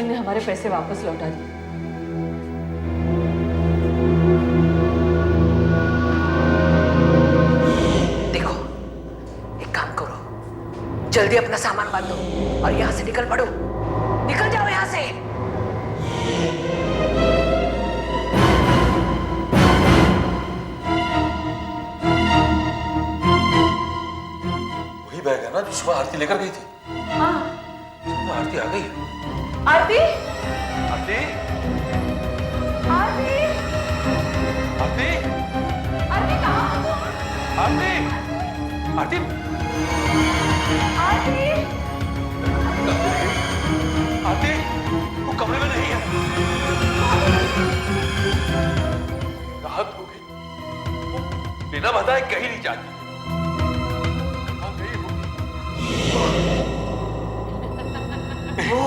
आरती ने हमारे पैसे वापस लौटा दिए। देखो, एक काम करो, जल्दी अपना सामान बांधो और यहाँ से निकल पड़ो। निकल जाओ यहाँ से। वही बैग है ना जो सुबह आरती लेकर गई थी? हाँ। आरती आ गई। आरती, आरती, आरती, आरती, आरती कहाँ हो तुम? आरती, आरती, आरती, आरती, वो कमरे में नहीं है। राहत हो गई। वो बिना बताए कहीं नहीं जाती। कहाँ गई होगी? वो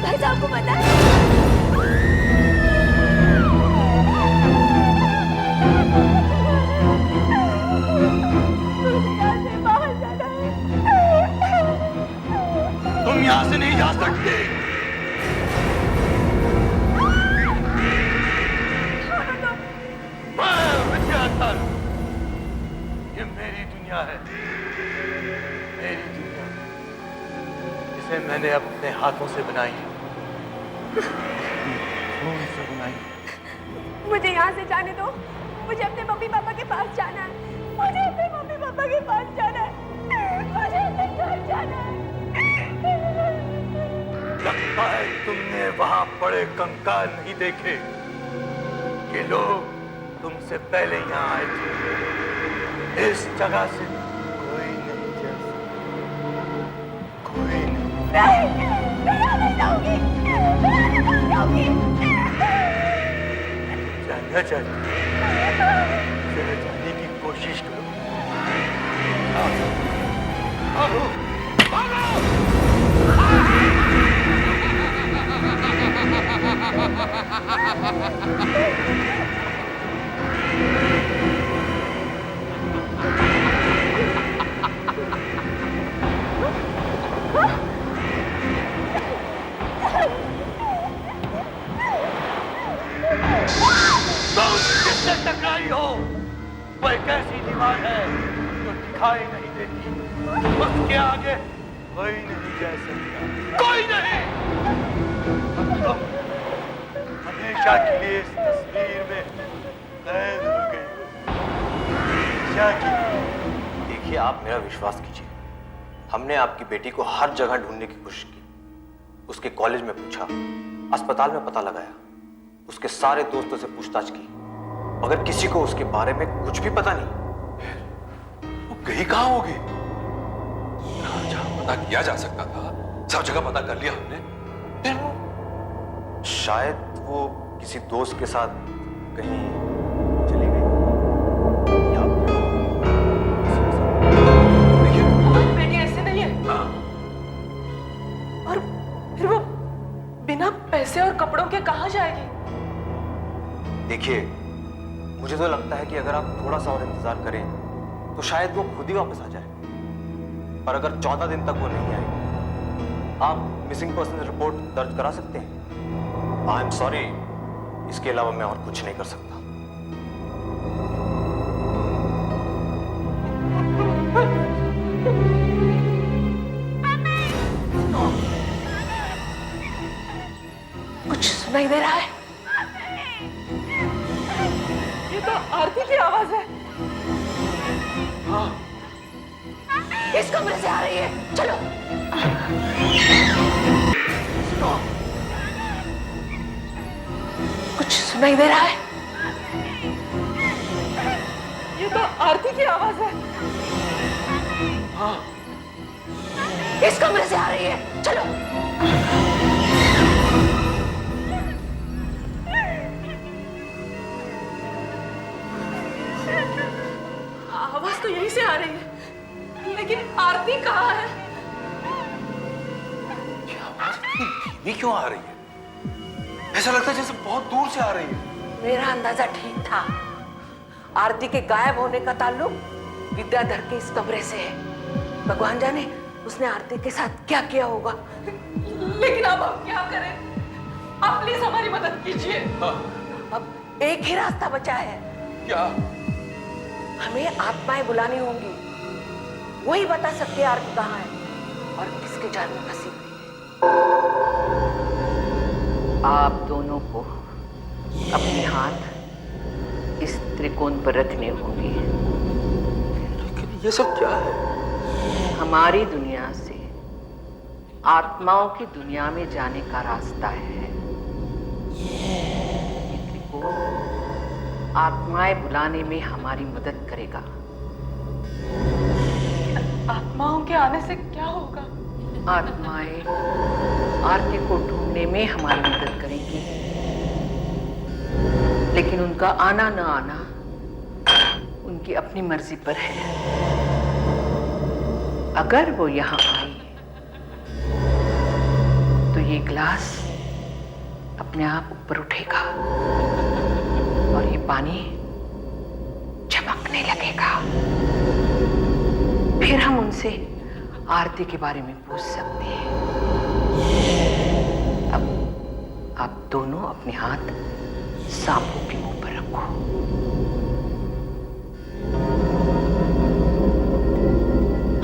भाई साहब को पता है? मुझे यहाँ से बाहर जाना है। तुम यहाँ से नहीं जा सकते। ये मेरी दुनिया है, मेरी दुनिया, इसे मैंने अपने हाथों से बनाई है, खून से बनाई। मुझे यहाँ से जाने दो। मुझे अपने मम्मी पापा के पास जाना है। मुझे अपने मम्मी पापा के पास जाना है। जाना है। लगता है तुमने वहां पड़े कंकाल नहीं देखे कि लोग तुमसे पहले यहाँ आए थे। इस जगह से कोई नहीं जा सकता, कोई नहीं। मैं नहीं जाऊंगी, मैं नहीं जाऊंगी। जानना चाहती चले जाने की कोशिश करो। भागो, भागो! तुम किससे टकराई हो? वो एक ऐसी दीवार है जो दिखाई नहीं देती, उसके आगे कोई नहीं जा सकता, कोई नहीं। तुम हमेशा के लिए इस तस्वीर में कैद हो गई हो, हमेशा के लिए। देखिए, आप मेरा विश्वास कीजिए, हमने आपकी बेटी को हर जगह ढूंढने की कोशिश की। उसके कॉलेज में पूछा, अस्पताल में पता लगाया, उसके सारे दोस्तों से पूछताछ की, मगर किसी को उसके बारे में कुछ भी पता नहीं। वो गई कहाँ होगी? जहां पता किया जा सकता था सब जगह पता कर लिया हमने, फिर वो शायद वो किसी दोस्त के साथ कहीं चली गई या हमारी बेटी ऐसे नहीं है। और फिर वो बिना पैसे और कपड़ों के कहाँ जाएगी? देखिए, मुझे तो लगता है कि अगर आप थोड़ा सा और इंतजार करें तो शायद वो खुद ही वापस आ जाए। पर अगर 14 दिन तक वो नहीं आए, आप मिसिंग पर्सन रिपोर्ट दर्ज करा सकते हैं। आई एम सॉरी, इसके अलावा मैं और कुछ नहीं कर सकता। कुछ सुनाई दे रहा है? ये तो आरती की आवाज है। इस कमरे से आ रही है, चलो। सुनो, कुछ सुनाई दे रहा है? ये तो आरती की आवाज है। इस कमरे से आ रही है, चलो। आवाज तो यहीं से आ रही है, लेकिन आरती कहाँ है? ये आवाज इतनी धीमी क्यों आ रही है? ऐसा लगता है जैसे बहुत दूर से आ रही है। मेरा अंदाजा ठीक था। आरती के गायब होने का ताल्लुक विद्याधर के इस कमरे से है। भगवान जाने उसने आरती के साथ क्या किया होगा। लेकिन अब हम क्या करें? आप प्लीज हमारी मदद कीजिए। अब एक ही रास्ता बचा है। क्या? हमें आत्माएं बुलानी होंगी। वही बता सकते हैं आरती कहाँ है और किसके जाल में फंसी हुई है। आप दोनों को अपने हाथ इस त्रिकोण पर रखने होंगे। लेकिन ये सब क्या है? हमारी दुनिया से आत्माओं की दुनिया में जाने का रास्ता है। ये त्रिकोण आत्माएं बुलाने में हमारी मदद करेगा। आत्माओं के आने से क्या होगा? आत्माएं आरती को ढूंढने में हमारी मदद करेंगी, लेकिन उनका आना न आना उनकी अपनी मर्जी पर है। अगर वो यहाँ आई तो ये ग्लास अपने आप ऊपर उठेगा और ये पानी चमकने लगेगा। फिर हम उनसे आरती के बारे में पूछ सकते हैं। अब आप दोनों अपने हाथ सांपों के मुंह पर रखो।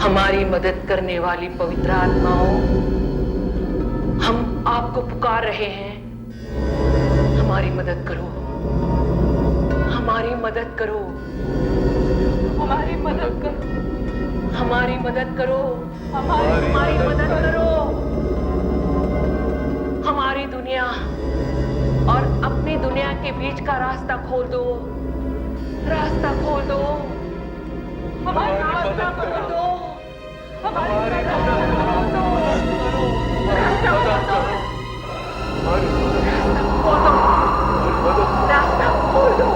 हमारी मदद करने वाली पवित्र आत्माओं, हम आपको पुकार रहे हैं। हमारी मदद करो, हमारी मदद करो, हमारी मदद करो। हमारी मदद करो, हमारी मदद करो। हमारी दुनिया और अपनी दुनिया के बीच का रास्ता खोल दो, रास्ता खोल दो, हमारी रास्ता खोल दो, हमारी रास्ता खोल दो, रास्ता खोल दो, रास्ता खोल दो।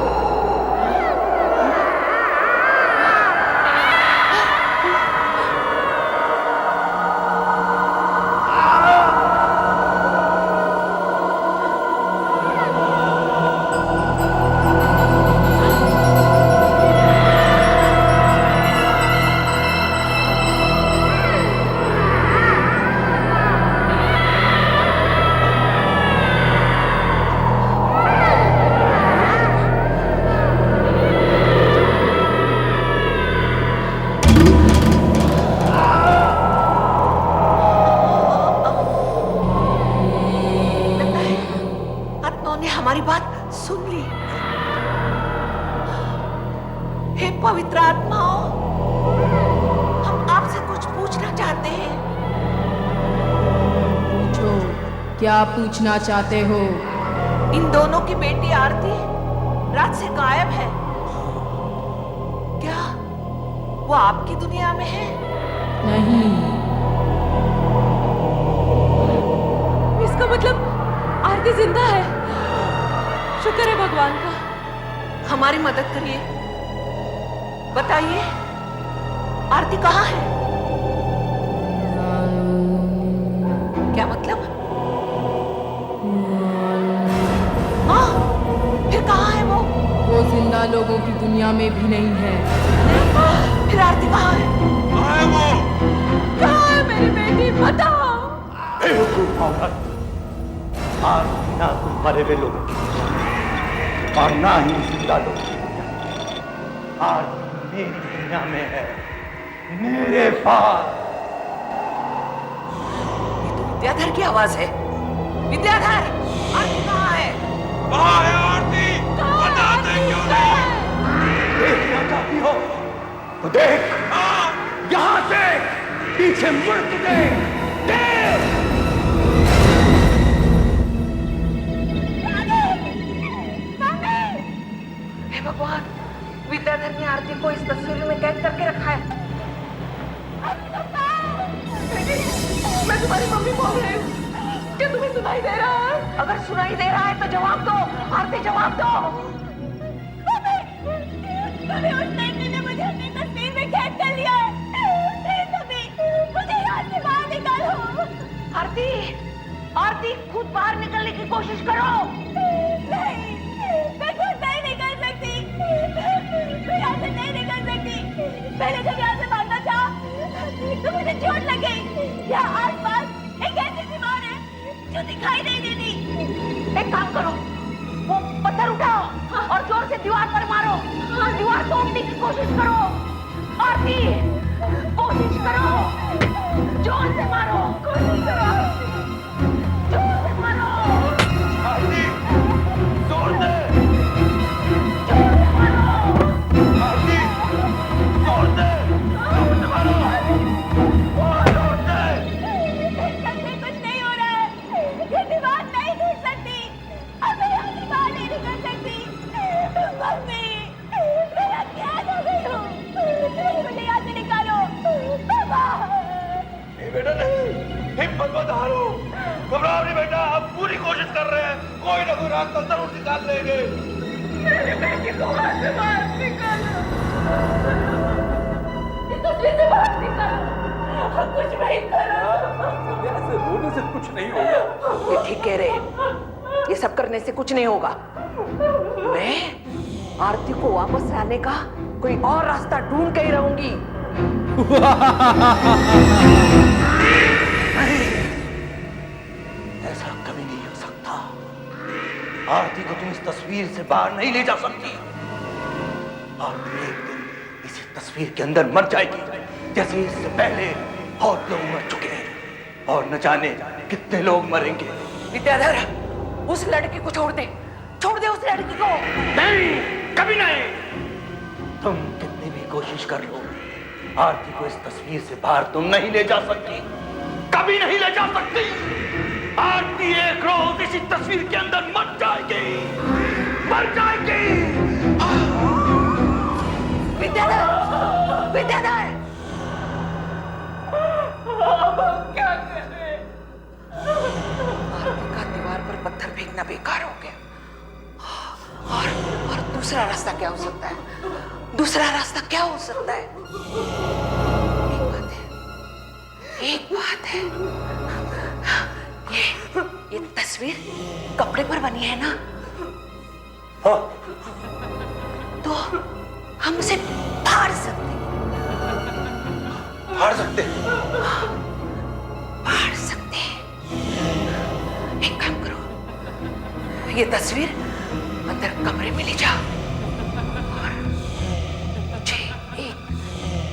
हमारी बात सुन ली। हे पवित्र आत्माओं, हम आपसे कुछ पूछना चाहते हैं। पूछो, क्या पूछना चाहते हो? इन दोनों की बेटी आरती रात से गायब है। क्या वो आपकी दुनिया में है? नहीं। इसका मतलब आरती जिंदा है। शुक्र है भगवान का। हमारी मदद करिए, बताइए आरती कहाँ है? क्या मतलब? हाँ, फिर कहाँ है वो? वो जिंदा लोगों की दुनिया में भी नहीं है। फिर आरती कहाँ है? कहाँ है वो? कहाँ है मेरी बेटी? बताओ। बेवकूफ औरत, आरती ना तुम मरे हुए लोगों की और ना ही जिंदा लोग। आज मेरी दुनिया में है, मेरे पास। ये तो विद्याधर की आवाज है। विद्याधर, आरती कहाँ है? कहाँ है आरती? बताते क्यों नहीं? देखना चाहती हो तो देख, यहाँ से पीछे मुड़ के देख। भगवान, विद्याधर ने आरती को इस तस्वीर में कैद करके रखा है। मैं तुम्हारी मम्मी बोल रही हूँ। क्या तुम्हें सुनाई दे रहा है? अगर सुनाई दे रहा है तो जवाब दो। आरती जवाब दो। मम्मी, उस लड़के ने मुझे अपनी तस्वीर में कैद कर लिया है। प्लीज मम्मी, मुझे यहाँ से बाहर निकालो। आरती, आरती खुद बाहर निकलने की कोशिश करो। नहीं, मैं खुद नहीं निकल सकती। मैं यहाँ से नहीं निकल सकती। पहले जब यहाँ से भागना था तो मुझे चोट लग गई। यहाँ आसपास एक ऐसी दीवार है जो दिखाई नहीं देती। एक काम करो, वो पत्थर उठाओ और जोर से दीवार पर मारो। दीवार तोड़ने की कोशिश करो। आरती, कोशिश करो, जोर से मारो। कोशिश करो, जोर से मारो। आरती, जोर दे। जोर से मारो। आरती, जोर दे। जोर से मारो। जोर दे। इससे कुछ नहीं हो रहा है। ये दीवार नहीं टूट सकती। अब मैं यहाँ से बाहर नहीं निकल सकती। मम्मी, मैं कैद हो गई हूँ। मुझे यहाँ से निकालो। पापा। नहीं बेटा, नहीं। हिम्मत मत हारो। घबराओ नहीं बेटा, हम पूरी कोशिश कर रहे हैं। कोई ना कोई रास्ता जरूर निकाल लेंगे। मेरी बेटी को हाथ से बाहर निकालो। इस तस्वीर से बाहर निकालो। कुछ नहीं करो। ऐसे रोने से कुछ नहीं होगा। ये ठीक कह रहे हैं। ये सब करने से कुछ नहीं होगा। मैं आरती को वापस लाने का कोई और रास्ता ढूंढ के ही रहूंगी। नहीं, ऐसा कभी नहीं हो सकता। आरती को तुम इस तस्वीर से बाहर नहीं ले जा सकती। आरती एक दिन इसी तस्वीर के अंदर मर जाएगी, जैसे इससे पहले बहुत लोग मर चुके हैं और न जाने कितने लोग मरेंगे। विद्याधर, उस लड़की को छोड़ दे उस लड़की को। नहीं, कभी नहीं। तुम कितनी भी कोशिश कर लो, आरती को इस तस्वीर से बाहर तुम नहीं ले जा सकती, कभी नहीं ले जा सकती। आरती एक रोज इसी तस्वीर के अंदर मर जाएगी, मर जाएगी। विद्याधर, विद्याधर, क्या करें? आरती का दीवार पर पत्थर फेंकना बेकार हो गया। और दूसरा रास्ता क्या हो सकता है? दूसरा रास्ता क्या हो सकता है? एक बात है, ये तस्वीर कपड़े पर बनी है ना? हाँ। तो हम उसे फाड़ सकते हैं। फाड़ सकते? फाड़ सकते हैं। एक काम करो, ये तस्वीर अंदर कमरे में ले जाओ और मुझे एक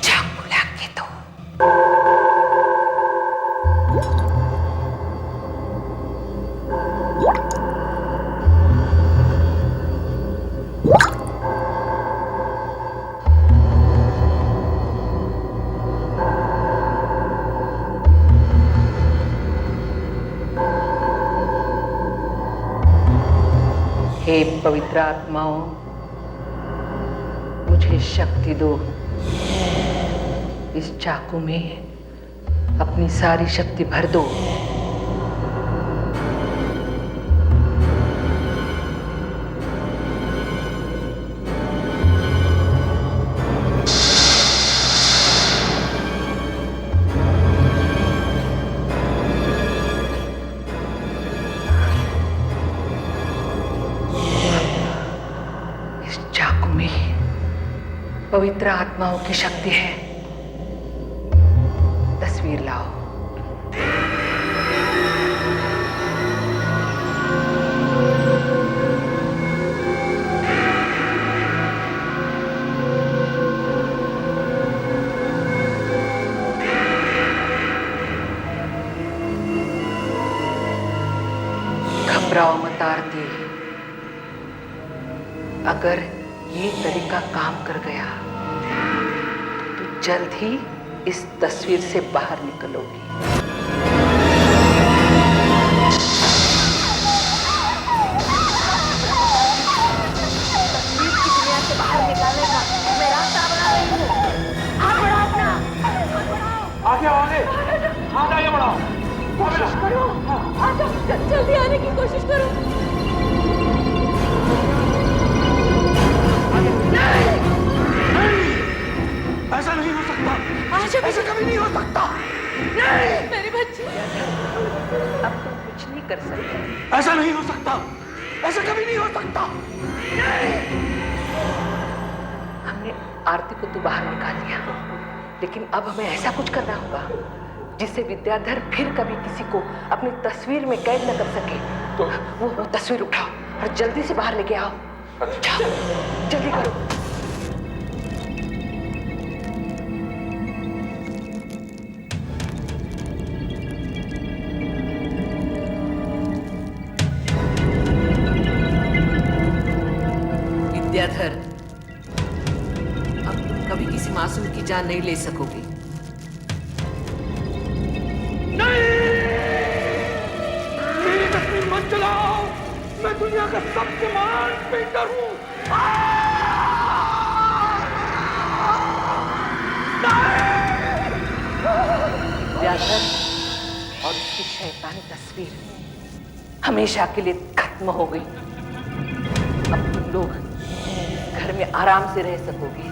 चाकू लाके दो। हे पवित्र आत्माओं, मुझे शक्ति दो। इस चाकू में अपनी सारी शक्ति भर दो। पवित्र आत्माओं की शक्ति है। तस्वीर लाओ। घबराओ मत आरती, अगर ये तरीका काम कर गया तो जल्द ही इस तस्वीर से बाहर निकलोगी। तस्वीर की दुनिया से बाहर निकालने का मैं रास्ता बना रही हूँ। हाथ बढ़ाओ अपना, आगे आगे, हाथ आगे बढ़ाओ। कोशिश करो, आ जाओ, जल्दी आने की कोशिश करो। ऐसा नहीं हो सकता, ऐसा कभी नहीं हो सकता। नहीं, मेरी बच्ची। अब तुम कुछ नहीं कर सकते। ऐसा नहीं हो सकता, ऐसा कभी नहीं हो सकता। हमने आरती को तो बाहर निकाल लिया, लेकिन अब हमें ऐसा कुछ करना होगा जिससे विद्याधर फिर कभी किसी को अपनी तस्वीर में कैद न कर सके। तो वो तस्वीर उठाओ और जल्दी से बाहर लेके आओ। जाओ, जल्दी करो। विद्याधर, अब तुम कभी किसी मासूम की जान नहीं ले सकोगे। मेरी तस्वीर मत जलाओ, मैं दुनिया का सबसे महान पेंटर हूँ। विद्याधर और उसकी शैतानी तस्वीर हमेशा के लिए खत्म हो गई। अब तुम लोग घर में आराम से रह सकोगे।